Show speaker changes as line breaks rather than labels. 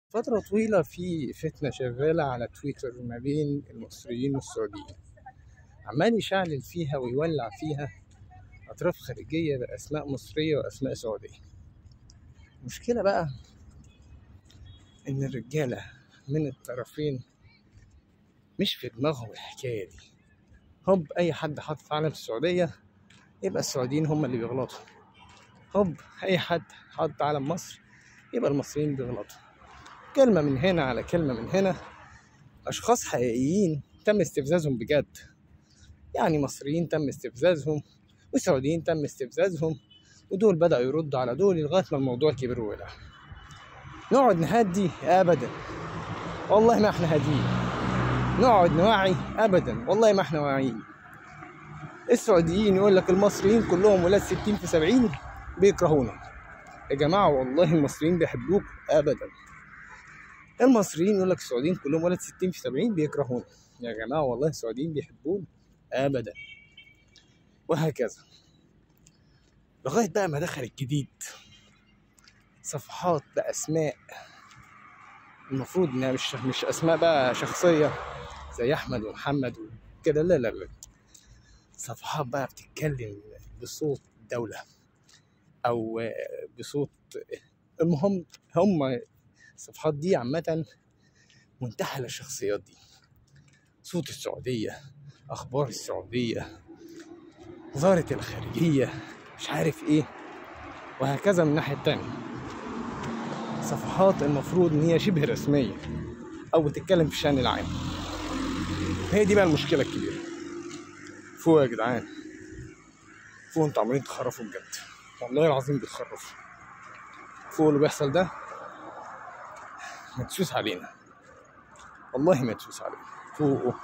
فترة طويلة في فتنة شغالة على تويتر ما بين المصريين والسعوديين، عمال يشعلل فيها ويولع فيها أطراف خارجية بأسماء مصرية وأسماء سعودية. المشكلة بقى إن الرجالة من الطرفين مش في دماغهم الحكاية دي. هوب أي حد حط علم السعودية يبقى السعوديين هم اللي بيغلطوا، هوب أي حد حط علم مصر يبقى المصريين بيغلطوا. كلمة من هنا على كلمة من هنا، أشخاص حقيقيين تم استفزازهم بجد، يعني مصريين تم استفزازهم وسعوديين تم استفزازهم، ودول بدأوا يردوا على دول لغاية ما الموضوع كبر وولع. نقعد نهدي أبدا، والله ما احنا هاديين. نقعد نوعي أبدا، والله ما احنا واعيين. السعوديين يقول لك المصريين كلهم ولاد 60 في 70 بيكرهونا. يا جماعة والله المصريين بيحبوك أبدا. المصريين يقول لك السعوديين كلهم ولاد 60 في 70 بيكرهونا. يا جماعة والله السعوديين بيحبونا أبدا. وهكذا لغاية بقى ما دخل الجديد، صفحات بأسماء المفروض انها مش اسماء بقى شخصية زي احمد ومحمد وكده، لا لا لا، صفحات بقى بتتكلم بصوت دولة او بصوت، المهم هم الصفحات دي عامة منتحلة الشخصيات دي. صوت السعودية، اخبار السعودية، وزارة الخارجية، مش عارف ايه، وهكذا. من الناحية التانية صفحات المفروض ان هي شبه رسمية او بتتكلم في الشأن العام. هي دي بقى المشكلة الكبيرة. فوق يا جدعان، فوق، انتوا عمالين تخرفوا بجد، والله العظيم بتخرفوا. فوق اللي بيحصل ده، ما تسوس علينا، والله ما تسوس علينا. فوق.